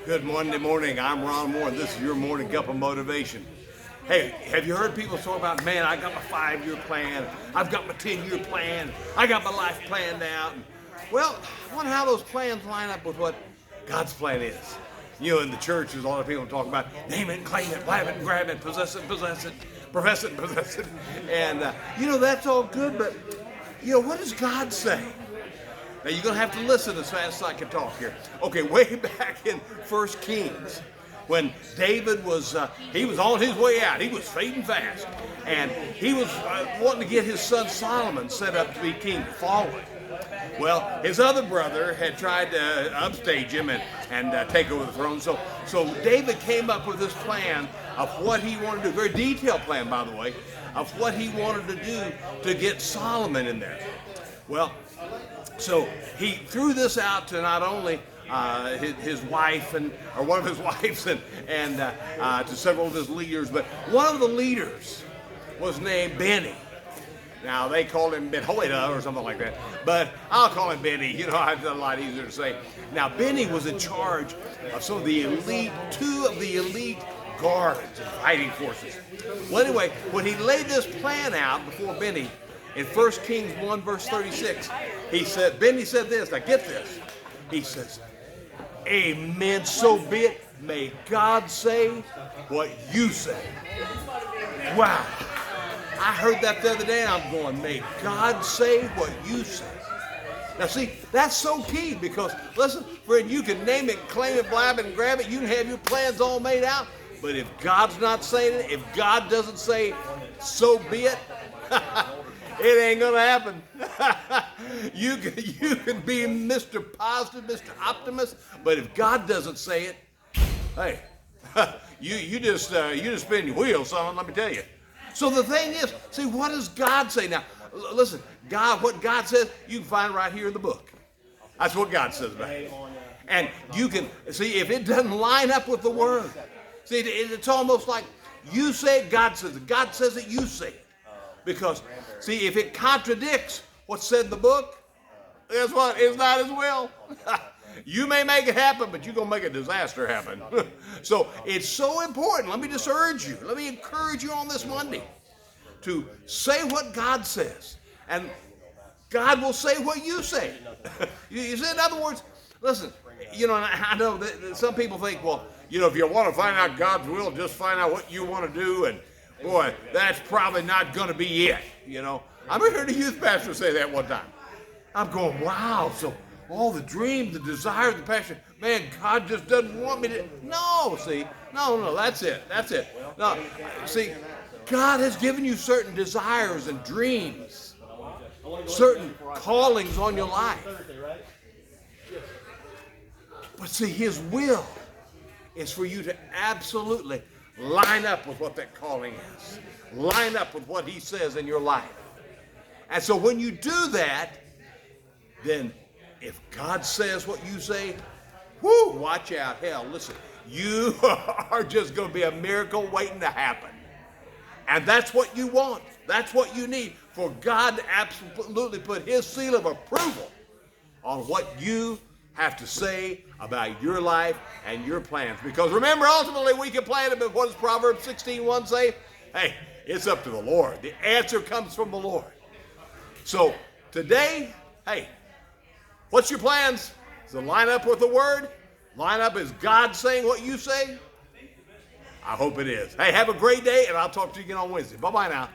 Good Monday morning. I'm Ron Moore, and this is your morning cup of motivation. Hey, have you heard people talk about, man, I got my 5-year plan, I've got my 10-year plan, I got my life planned out. Well, I wonder how those plans line up with what God's plan is. You know, in the church, there's a lot of people talking about name it, claim it, blab it, grab it, possess it, profess it, possess it. And, that's all good, but, what does God say? Now, you're going to have to listen as fast as I can talk here. Okay, way back in 1 Kings, when David was on his way out. He was fading fast. And he was wanting to get his son Solomon set up to be king, following. Well, his other brother had tried to upstage him and take over the throne. So David came up with this plan of what he wanted to do, very detailed plan, by the way, of what he wanted to do to get Solomon in there. Well, so he threw this out to not only his wife or one of his wives and to several of his leaders, but one of the leaders was named Benny. Now, they called him Ben-Hoida or something like that, but I'll call him Benny. It's a lot easier to say. Now, Benny was in charge of two of the elite guards and fighting forces. Well, anyway, when he laid this plan out before Benny, in 1 Kings 1, verse 36, Benny said this, now get this, he says, amen, so be it, may God say what you say. Wow. I heard that the other day, and I'm going, may God say what you say. Now see, that's so key because, listen, friend, you can name it, claim it, blab it, and grab it. You can have your plans all made out. But if God's not saying it, if God doesn't say, so be it, it ain't going to happen. You can be Mr. Positive, Mr. Optimist, but if God doesn't say it, hey, you just spin your wheels, son, let me tell you. So the thing is, see, what does God say? Now, listen, what God says, you can find right here in the book. That's what God says about it. And you can, see, if it doesn't line up with the Word, see, it's almost like you say it, God says it. God says it, you say it. Because, see, if it contradicts what's said in the book, guess what? It's not as well. You may make it happen, but you're going to make a disaster happen. So it's so important. Let me just urge you. Let me encourage you on this Monday to say what God says. And God will say what you say. You see, in other words, listen, I know that some people think, well, if you want to find out God's will, just find out what you want to do. And boy, that's probably not going to be it. I heard a youth pastor say that one time. I'm going, wow, so all the dreams, the desire, the passion, man, God just doesn't want me to. No, see, no, that's it. No, see, God has given you certain desires and dreams, certain callings on your life. But see, His will is for you to absolutely line up with what that calling is. Line up with what He says in your life. And so when you do that, then if God says what you say, watch out. Hell, listen, you are just going to be a miracle waiting to happen. And that's what you want. That's what you need for God to absolutely put His seal of approval on what you have to say about your life and your plans. Because remember, ultimately, we can plan it, but what does Proverbs 16:1 say? Hey, it's up to the Lord. The answer comes from the Lord. So today, hey, what's your plans? Does it line up with the Word? Line up, is God saying what you say? I hope it is. Hey, have a great day, and I'll talk to you again on Wednesday. Bye-bye now.